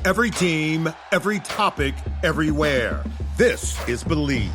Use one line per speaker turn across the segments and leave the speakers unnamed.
Every team, every topic, everywhere. This is Believe.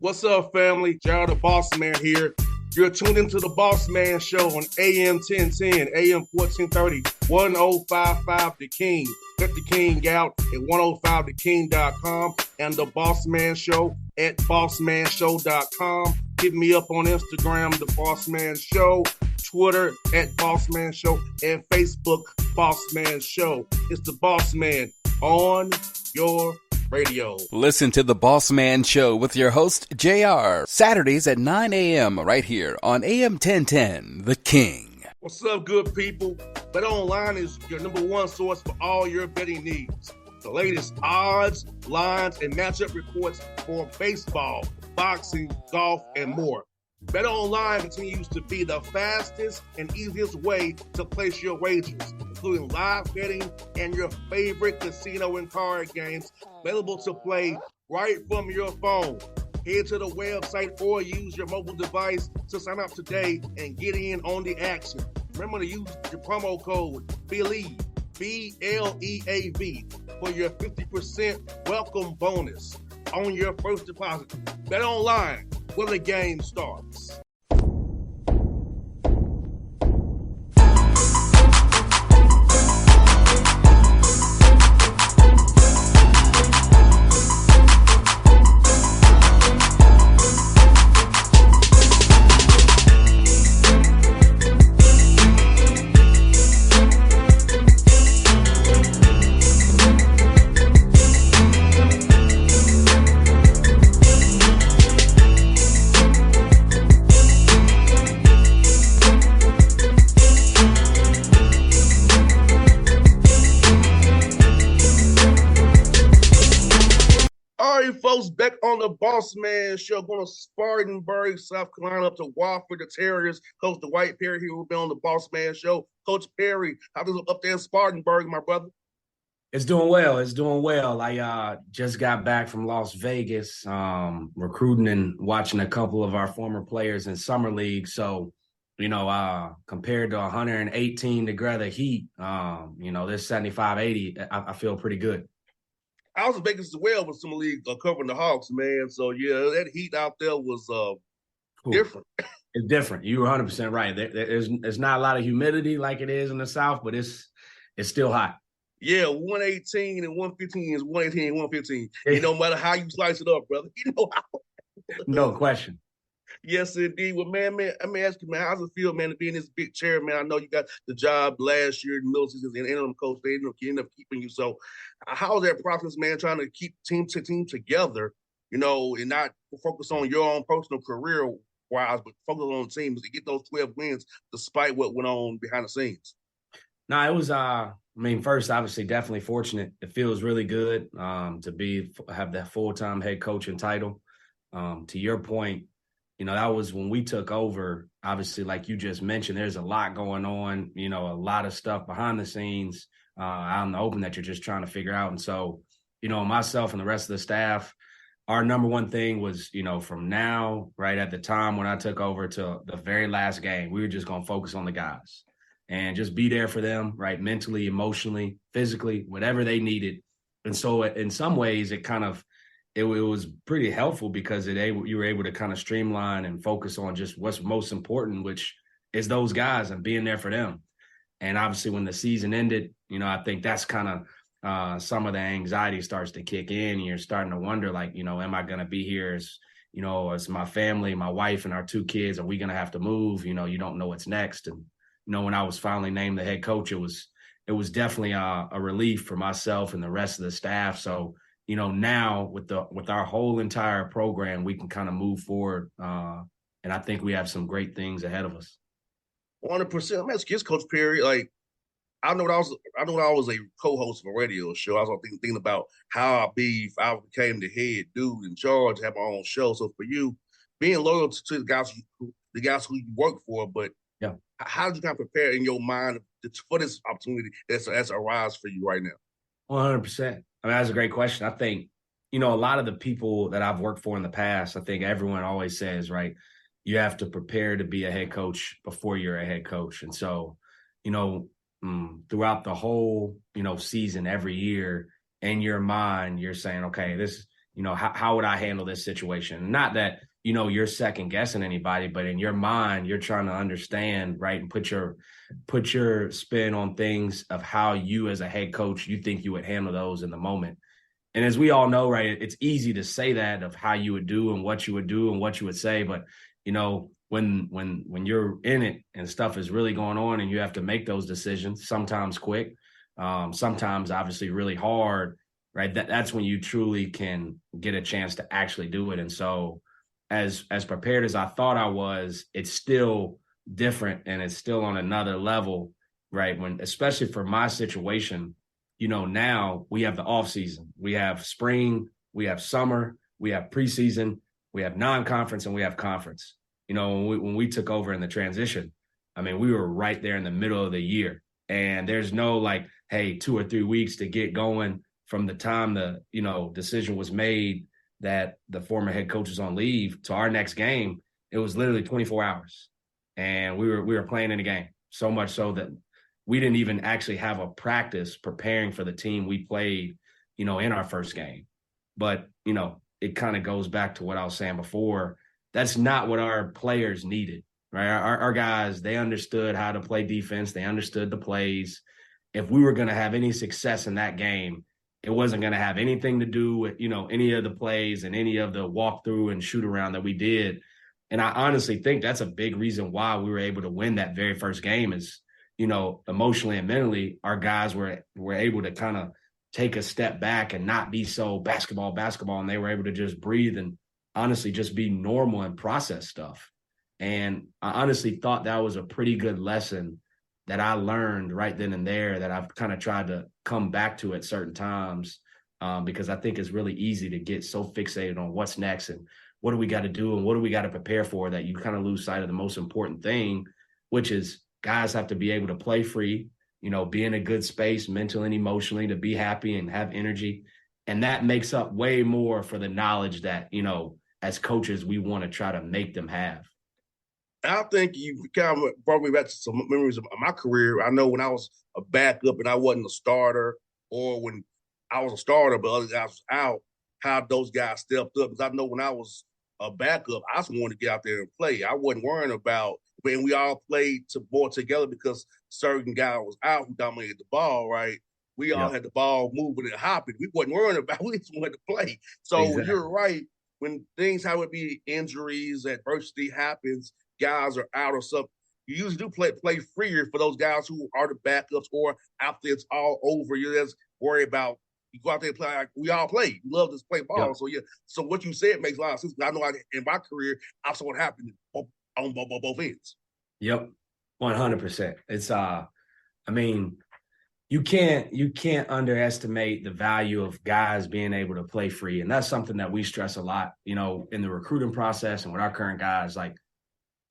What's up, family? Gerald the Bossman here. You're tuned into the Bossman Show on AM 1010, AM 1430, 1055 The King. Let the King out at 105theking.com and the Bossman Show at bossmanshow.com. Hit me up on Instagram, the Bossman Show, Twitter at Bossman Show, and Facebook, Bossman Show. It's the Bossman on your radio.
Listen to the Bossman Show with your host, JR, Saturdays at 9 a.m. right here on AM 1010, The King.
What's up, good people? BetOnline is your number one source for all your betting needs. The latest odds, lines, and matchup reports for baseball, boxing, golf, and more. BetOnline continues to be the fastest and easiest way to place your wagers, including live betting and your favorite casino and card games available to play right from your phone. Head to the website or use your mobile device to sign up today and get in on the action. Remember to use your promo code BELIEVE, B-L-E-A-V, for your 50% welcome bonus on your first deposit. BetOnline, where the game starts. Folks, back on the Bossman Show, going to Spartanburg, South Carolina, up to Wofford, the Terriers. Coach Dwight Perry here will be on the Bossman Show. Coach Perry, how's it up there in Spartanburg, my brother?
It's doing well. It's doing well. I just got back from Las Vegas, recruiting and watching a couple of our former players in summer league. So, compared to 118 degree heat, this 75, 80, I feel pretty good.
I was in Vegas as well with some league covering the Hawks, man. So, yeah, that heat out there was different.
It's different. You were 100% right. There's not a lot of humidity like it is in the South, but it's still hot.
Yeah, 118 and 115 is 118 and 115. No matter how you slice it up, brother. How.
No question.
Yes, indeed. Well, man, let me ask you, man, how's it feel, man, to be in this big chair, man? I know you got the job last year in the middle season and interim coach. They end up keeping you. So how's that process, man, trying to keep team together, and not focus on your own personal career-wise, but focus on the team to get those 12 wins despite what went on behind the scenes?
No, it was, first, obviously, definitely fortunate. It feels really good to have that full-time head coaching title. To your point, that was when we took over. Obviously, like you just mentioned, there's a lot going on, a lot of stuff behind the scenes out in the open that you're just trying to figure out. And so, myself and the rest of the staff, our number one thing was, from now, right at the time when I took over to the very last game, we were just going to focus on the guys and just be there for them, right? Mentally, emotionally, physically, whatever they needed. And so in some ways, it was pretty helpful because you were able to kind of streamline and focus on just what's most important, which is those guys and being there for them. And obviously when the season ended, I think that's kind of some of the anxiety starts to kick in. And you're starting to wonder, like, am I going to be here as my family, my wife and our 2 kids? Are we going to have to move? You don't know what's next. And, when I was finally named the head coach, it was definitely a relief for myself and the rest of the staff. So, now with our whole entire program, we can kind of move forward. And I think we have some great things ahead of us.
100%. I'm asking you, Coach Perry, like, I know I was a co-host of a radio show. I was thinking about how I became the head dude in charge, have my own show. So for you, being loyal to the guys who you work for, but
yeah,
how did you kind of prepare in your mind for this opportunity that's arise for you right now?
100%. That's a great question. I think, a lot of the people that I've worked for in the past, I think everyone always says, right, you have to prepare to be a head coach before you're a head coach. And so, throughout the whole, season every year, in your mind, you're saying, okay, this, how would I handle this situation? Not that, you're second guessing anybody, but in your mind, you're trying to understand, right, and put your spin on things of how you as a head coach, you think you would handle those in the moment. And as we all know, right, it's easy to say that of how you would do and what you would do and what you would say, but when you're in it and stuff is really going on and you have to make those decisions, sometimes quick, sometimes obviously really hard, right? That's when you truly can get a chance to actually do it. And so as prepared as I thought I was, it's still different and it's still on another level, right? Especially for my situation, now we have the off season, we have spring, we have summer, we have preseason, we have non-conference, and we have conference. When we took over in the transition, I mean, we were right there in the middle of the year, and there's no like, hey, 2 or 3 weeks to get going from the time the, decision was made that the former head coach is on leave to our next game. It was literally 24 hours, and we were playing in the game, so much so that we didn't even actually have a practice preparing for the team we played, in our first game. But, it kind of goes back to what I was saying before. That's not what our players needed, right? Our guys, they understood how to play defense. They understood the plays. If we were going to have any success in that game, it wasn't going to have anything to do with, any of the plays and any of the walkthrough and shoot around that we did. And I honestly think that's a big reason why we were able to win that very first game is, emotionally and mentally, our guys were able to kind of take a step back and not be so basketball, and they were able to just breathe and honestly just be normal and process stuff. And I honestly thought that was a pretty good lesson that I learned right then and there that I've kind of tried to come back to at certain times, because I think it's really easy to get so fixated on what's next and what do we got to do and what do we got to prepare for that you kind of lose sight of the most important thing, which is guys have to be able to play free, be in a good space mentally and emotionally to be happy and have energy. And that makes up way more for the knowledge that, as coaches, we want to try to make them have.
I think you kind of brought me back to some memories of my career. I know when I was a backup and I wasn't a starter, or when I was a starter but other guys was out, how those guys stepped up. Because I know when I was a backup, I just wanted to get out there and play. I wasn't worrying about when we all played more together because certain guy was out who dominated the ball, right? We all had the ball moving and hopping. We wasn't worrying about it. We just wanted to play. So exactly. You're right. When things have to be injuries, adversity happens, guys are out or something, you usually do play freer for those guys who are the backups or after it's all over. You just worry about you go out there and play like we all play. We love to play ball. Yep. So yeah. So what you said makes a lot of sense. I know in my career, I saw what happened on both ends.
Yep. 100%. It's I mean, you can't underestimate the value of guys being able to play free. And that's something that we stress a lot, in the recruiting process and with our current guys. Like,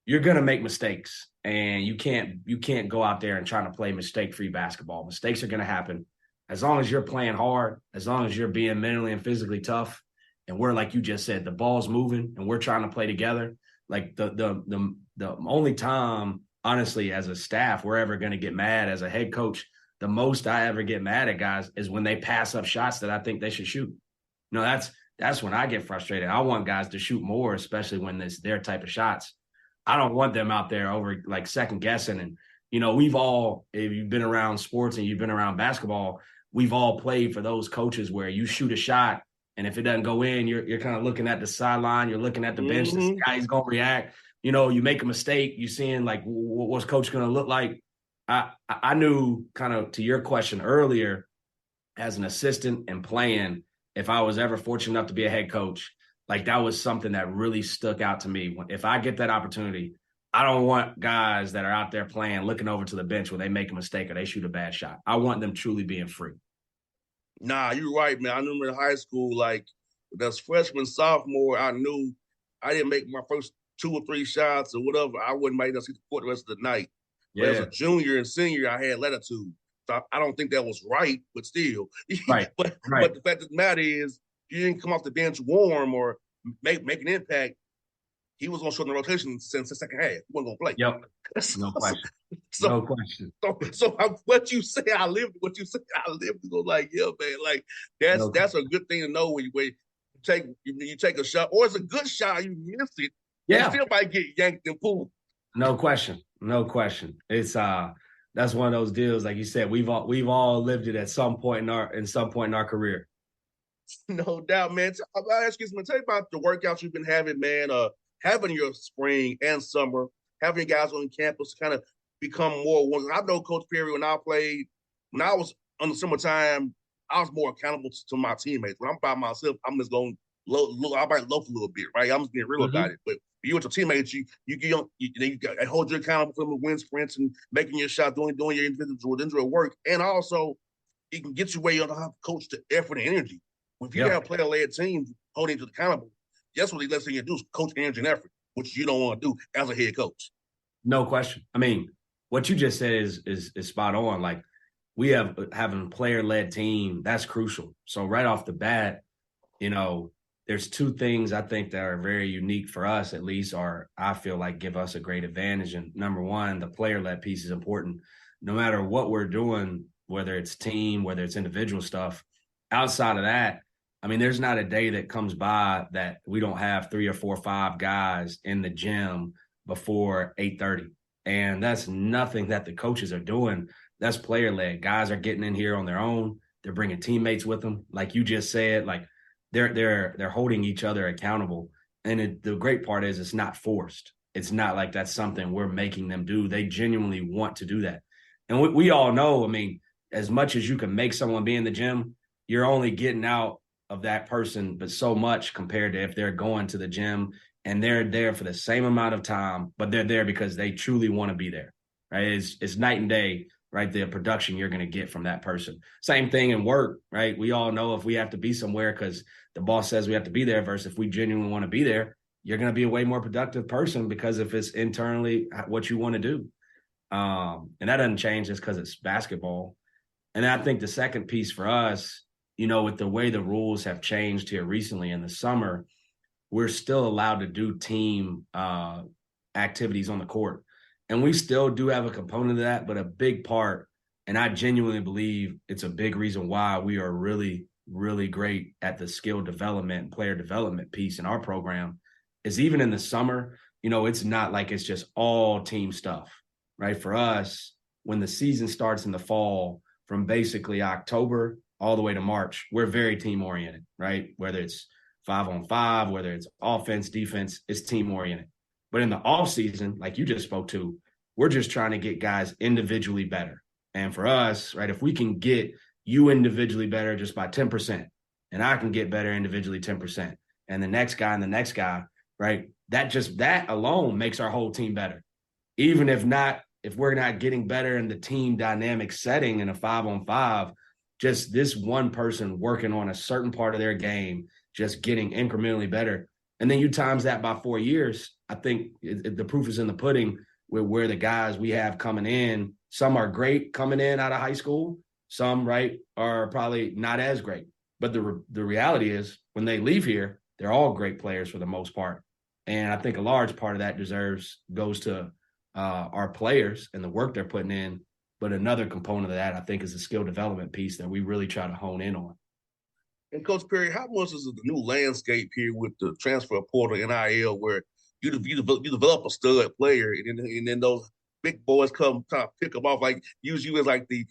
you're going to make mistakes, and you can't go out there and try to play mistake-free basketball. Mistakes are going to happen. As long as you're playing hard, as long as you're being mentally and physically tough, and we're, like you just said, the ball's moving and we're trying to play together. Like the only time, honestly, as a staff, we're ever going to get mad as a head coach, the most I ever get mad at guys is when they pass up shots that I think they should shoot. That's when I get frustrated. I want guys to shoot more, especially when it's their type of shots. I don't want them out there over like second guessing. And, we've all, if you've been around sports and you've been around basketball, we've all played for those coaches where you shoot a shot and if it doesn't go in, you're kind of looking at the sideline, you're looking at the bench to see how he's going to react. You make a mistake, you're seeing like what's coach going to look like. I knew, kind of to your question earlier, as an assistant and playing, if I was ever fortunate enough to be a head coach, like that was something that really stuck out to me. If I get that opportunity, I don't want guys that are out there playing, looking over to the bench where they make a mistake or they shoot a bad shot. I want them truly being free.
Nah, you're right, man. I remember in high school, like as freshman, sophomore, I knew I didn't make my first 2 or 3 shots or whatever. I wouldn't make enough to see the court the rest of the night. But as a junior and senior, I had latitude. So I don't think that was right, but still.
Right.
But the fact of the matter is, you didn't come off the bench warm or make an impact. he was going to show the rotation since the second half. He wasn't going to play.
Yep.
so,
No question.
so,
No question.
what you say, I lived. What you say, I lived. So like, yeah, man, like that's a good thing to know when you take a shot, or it's a good shot, you miss it, you still might get yanked and pulled.
No question. No question. It's that's one of those deals, like you said, we've all lived it at some point in our career.
No doubt, man. I'll ask you something. Tell you about the workouts you've been having, man. Having your spring and summer, having guys on campus kind of become more one. I know Coach Perry, when I was on the summertime, I was more accountable to my teammates. When I'm by myself, I'm just going I might loaf a little bit, right? I'm just being real about it. But you with your teammates, you hold you accountable for them, win sprints and making your shot, doing your individual work, and also it can get you where you don't have to coach the effort and energy. If you have player-led teams holding you accountable, that's what the next thing you do is coach energy and effort, which you don't want to do as a head coach.
No question. I mean, what you just said is spot on. Like, we having a player-led team, that's crucial. So right off the bat, there's two things I think that are very unique for us, at least, or I feel like give us a great advantage. And number one, the player-led piece is important. No matter what we're doing, whether it's team, whether it's individual stuff, outside of that, I mean, there's not a day that comes by that we don't have 3 or 4 or 5 guys in the gym before 8:30. And that's nothing that the coaches are doing. That's player-led. Guys are getting in here on their own. They're bringing teammates with them. Like you just said, like they're holding each other accountable. And the great part is it's not forced. It's not like that's something we're making them do. They genuinely want to do that. And we all know, I mean, as much as you can make someone be in the gym, you're only getting out of that person, but so much compared to if they're going to the gym and they're there for the same amount of time, but they're there because they truly want to be there, right? It's night and day, right? The production you're going to get from that person. Same thing in work, right? We all know if we have to be somewhere because the boss says we have to be there versus if we genuinely want to be there, you're going to be a way more productive person because if it's internally what you want to do. And that doesn't change just because it's basketball. And I think the second piece for us, with the way the rules have changed here recently in the summer, we're still allowed to do team activities on the court. And we still do have a component of that, but a big part, and I genuinely believe it's a big reason why we are really, really great at the skill development and player development piece in our program, is even in the summer, it's not like it's just all team stuff, right? For us, when the season starts in the fall, from basically October all the way to March, we're very team-oriented, right? Whether it's 5-on-5, whether it's offense, defense, it's team-oriented. But in the off-season, like you just spoke to, we're just trying to get guys individually better. And for us, right, if we can get you individually better just by 10%, and I can get better individually 10%, and the next guy, right, that alone makes our whole team better. Even if we're not getting better in the team dynamic setting in a 5-on-5, just this one person working on a certain part of their game, just getting incrementally better. And then you times that by 4 years, I think the proof is in the pudding with where the guys we have coming in. Some are great coming in out of high school. Some, right, are probably not as great. But the reality is when they leave here, they're all great players for the most part. And I think a large part of that goes to our players and the work they're putting in. But another component of that, I think, is the skill development piece that we really try to hone in on.
And Coach Perry, how much is the new landscape here with the transfer portal, NIL, where you develop a stud player, and then those big boys come try to pick them off, like use you as like the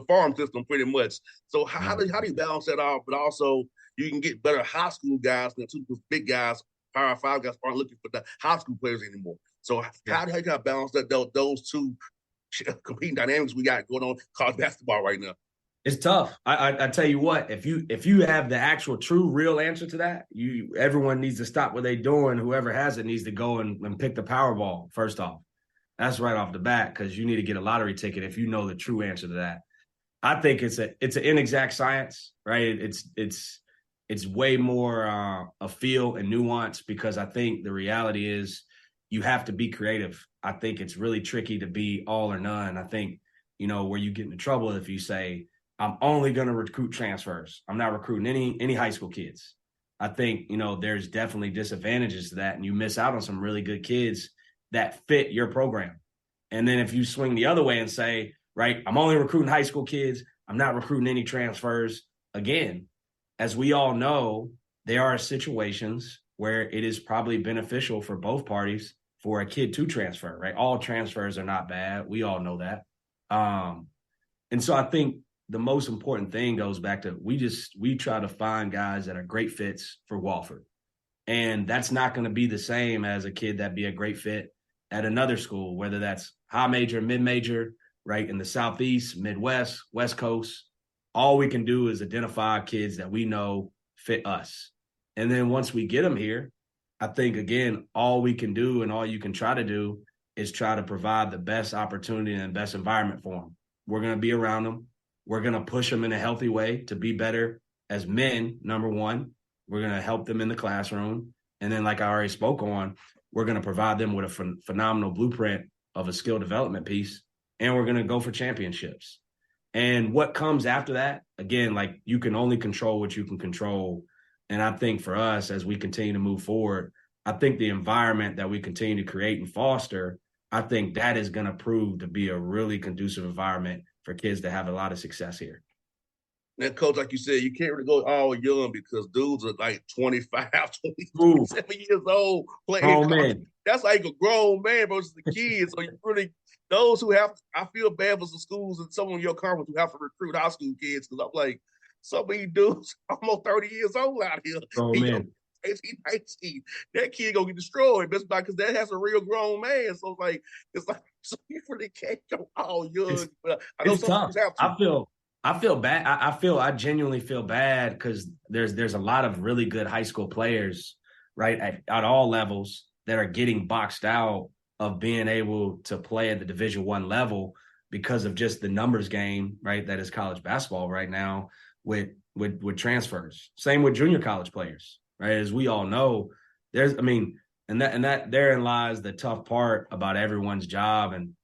farm system pretty much. So how do you balance that out? But also you can get better high school guys than two big guys, Power 5 guys aren't looking for the high school players anymore. So how do you kind of balance those two competing dynamics we got going on college basketball right now?
It's tough. I tell you what, if you have the actual true real answer to that, everyone needs to stop what they're doing. Whoever has it needs to go and pick the Powerball first off. That's right off the bat, because you need to get a lottery ticket if you know the true answer to that. I think it's an inexact science, right? It's way more a feel and nuance, because I think the reality is you have to be creative. I think it's really tricky to be all or none. I think, where you get into trouble if you say, I'm only going to recruit transfers. I'm not recruiting any high school kids. I think, there's definitely disadvantages to that, and you miss out on some really good kids that fit your program. And then if you swing the other way and say, right, I'm only recruiting high school kids, I'm not recruiting any transfers. Again, as we all know, there are situations where it is probably beneficial for both parties for a kid to transfer, right? All transfers are not bad. We all know that. And so I think the most important thing goes back to we try to find guys that are great fits for Wofford. And that's not going to be the same as a kid that be a great fit at another school, whether that's high major, mid-major, right, in the Southeast, Midwest, West Coast. All we can do is identify kids that we know fit us. And then once we get them here, I think, again, all we can do and all you can try to do is try to provide the best opportunity and the best environment for them. We're going to be around them. We're going to push them in a healthy way to be better as men, number one. We're going to help them in the classroom. And then, like I already spoke on, we're going to provide them with a phenomenal blueprint of a skill development piece, and we're going to go for championships. And what comes after that, again, like, you can only control what you can control. And I think for us, as we continue to move forward, I think the environment that we continue to create and foster, I think that is going to prove to be a really conducive environment for kids to have a lot of success here.
And Coach, like you said, you can't really go all young because dudes are like 25, 27 years old playing.
Oh, man.
That's like a grown man versus the kids. So you really, those who have, I feel bad for some schools and some of your conference who have to recruit high school kids, because I'm like, some of these dudes almost 30 years old out here.
Oh, man.
18, 19. That kid gonna get destroyed because that has a real grown man. So it's like so you really can't go all young. But I know some
tough.
have to.
I feel bad. I genuinely feel bad because there's a lot of really good high school players, right, at all levels that are getting boxed out of being able to play at the Division I level because of just the numbers game, right, that is college basketball right now with transfers. Same with junior college players, right? As we all know, and that therein lies the tough part about everyone's job. And,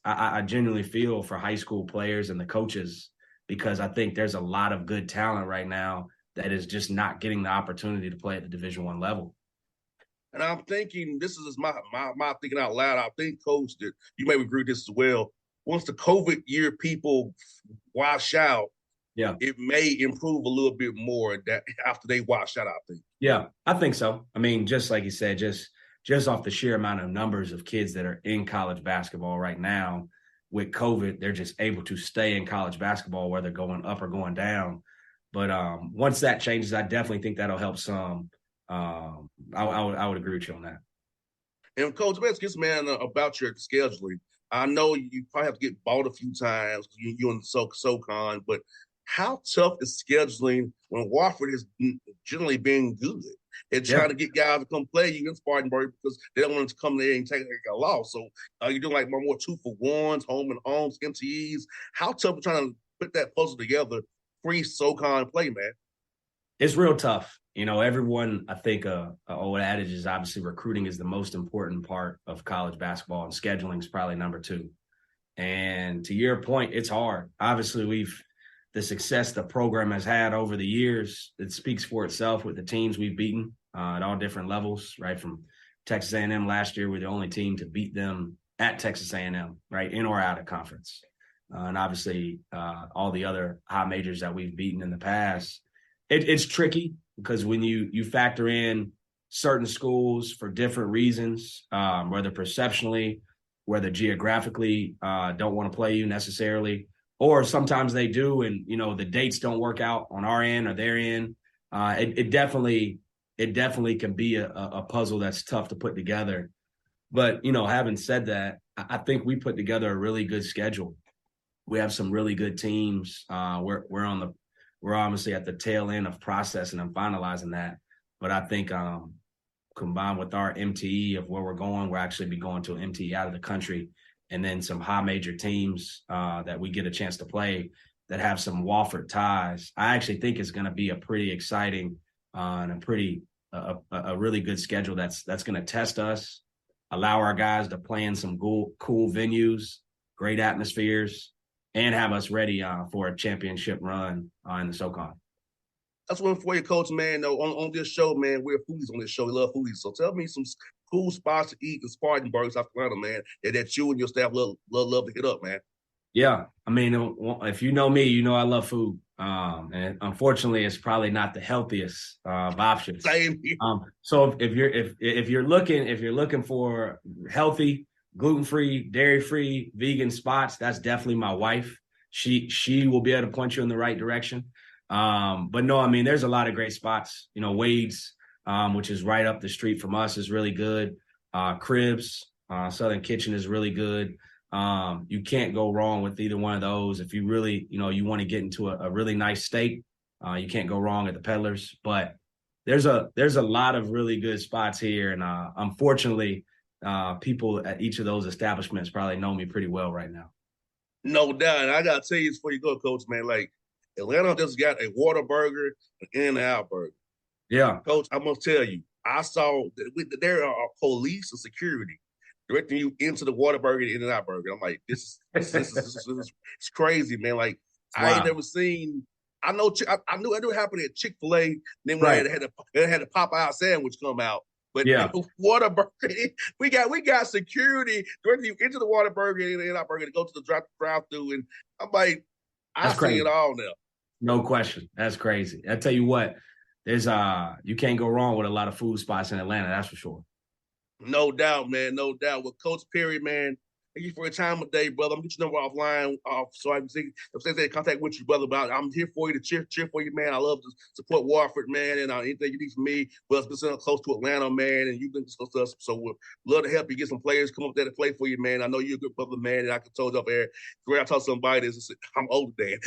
I genuinely feel for high school players and the coaches, because I think there's a lot of good talent right now that is just not getting the opportunity to play at the Division I level.
And I'm thinking, this is my thinking out loud. I think, Coach, that you may agree with this as well. Once the COVID year people wash out,
yeah,
it may improve a little bit more that after they wash out, I think.
Yeah, I think so. I mean, just like you said, just off the sheer amount of numbers of kids that are in college basketball right now, with COVID, they're just able to stay in college basketball, whether going up or going down. But once that changes, I definitely think that'll help some. I would agree with you on that.
And Coach, let's get some about your scheduling. I know you probably have to get bought a few times. You and SoCon, but how tough is scheduling when Wofford has generally been good and trying to get guys to come play you in Spartanburg because they don't want to come there and take a loss? So you're doing like more 2-for-1s, home and homes, MTEs. How tough is trying to put that puzzle together, free SoCon play, man?
It's real tough. Everyone, I think, old adage is obviously recruiting is the most important part of college basketball, and scheduling is probably number 2. And to your point, it's hard. Obviously, the success the program has had over the years, it speaks for itself with the teams we've beaten at all different levels, right? From Texas A&M last year, we're the only team to beat them at Texas A&M, right, in or out of conference. And obviously, all the other high majors that we've beaten in the past. It's tricky because when you factor in certain schools for different reasons, whether perceptionally, whether geographically don't want to play you necessarily, or sometimes they do, and the dates don't work out on our end or their end. It definitely can be a puzzle that's tough to put together. But having said that, I think we put together a really good schedule. We have some really good teams. We're obviously at the tail end of processing and finalizing that. But I think combined with our MTE of where we're going, we'll actually be going to an MTE out of the country. And then some high major teams that we get a chance to play that have some Wofford ties. I actually think it's going to be a pretty exciting and a really good schedule that's going to test us, allow our guys to play in some cool venues, great atmospheres, and have us ready for a championship run in the SoCon.
That's one for you, Coach, man. No, on this show, man, we're foodies on this show. We love foodies. So tell me some cool spots to eat in Spartanburg, South Carolina, man, that you and your staff love to hit up, man.
Yeah, I mean, if you know me, you know I love food, and unfortunately, it's probably not the healthiest of options.
Same here.
So if you're looking for healthy, gluten-free, dairy-free, vegan spots, that's definitely my wife. She will be able to point you in the right direction. But no, I mean, there's a lot of great spots. You know, Wade's, which is right up the street from us, is really good. Cribs, Southern Kitchen is really good. You can't go wrong with either one of those. If you really, you want to get into a really nice steak, you can't go wrong at the Peddlers. But there's a lot of really good spots here, and unfortunately, people at each of those establishments probably know me pretty well right now.
No doubt. And I gotta tell you before you go, Coach, man, like Atlanta just got a Whataburger, an In-N-Out burger.
Yeah.
Coach, I must tell you, I saw there are police and security directing you into the Whataburger and In-N-Out burger. I'm like, this is it's crazy, man. Like, wow. I ain't never seen. I knew it happened at Chick-fil-A. Then when they had the Popeye sandwich come out. But yeah, Whataburger, we got security directing you into the Whataburger and In-N-Out burger to go to the drive-through, and I'm like, I see it all now.
No question, that's crazy. I tell you what, there's you can't go wrong with a lot of food spots in Atlanta. That's for sure.
No doubt, man. No doubt. With Coach Perry, man, thank you for your time today, brother. I'm getting your number offline so I can see if they in contact with you, brother. But I'm here for you to cheer for you, man. I love to support Warford, man, and anything you need from me. Well, it's been close to Atlanta, man, and you've been close to us, so we'll love to help you get some players come up there to play for you, man. I know you're a good brother, man, and I can told you up there. Where I talk to somebody, I'm older than.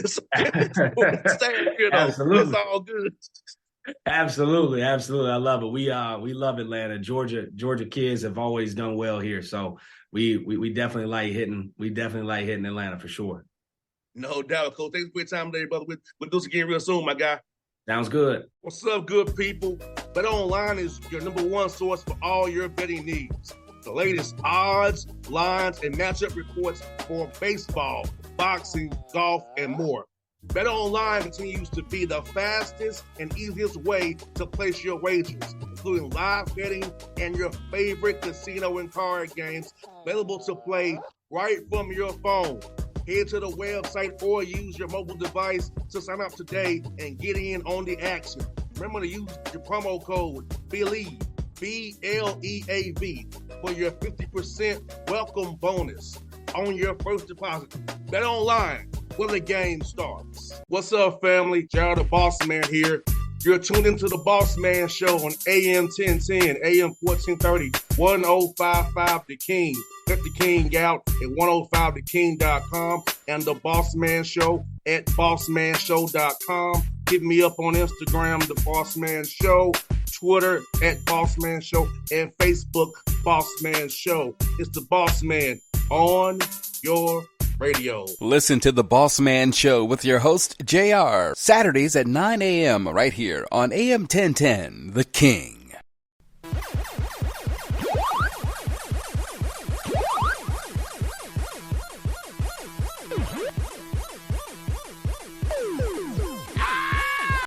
Absolutely.
It's all good.
Absolutely. I love it. We love Atlanta. Georgia kids have always done well here, so we definitely like hitting. We definitely like hitting Atlanta for sure.
No doubt, Coach. Thanks for your time today, brother. We'll do this again real soon, my guy.
Sounds good.
What's up, good people? Bet Online is your number one source for all your betting needs. The latest odds, lines, and matchup reports for baseball, boxing, golf, and more. Bet Online continues to be the fastest and easiest way to place your wagers, including live betting and your favorite casino and card games available to play right from your phone. Head to the website or use your mobile device to sign up today and get in on the action. Remember to use your promo code BELIEVE, BLEAV, for your 50% welcome bonus on your first deposit. Bet Online, where the game starts. What's up, family? Gerald the Bossman here. You're tuned into the Bossman Show on AM 1010, AM 1430, 1055 The King. Check The King out at 105theking.com and the Bossman Show at bossmanshow.com. Hit me up on Instagram, The Bossman Show, Twitter at Bossman Show, and Facebook, Bossman Show. It's the Bossman on your radio.
Listen to The Bossman Show with your host, JR, Saturdays at 9 a.m. right here on AM 1010, The King.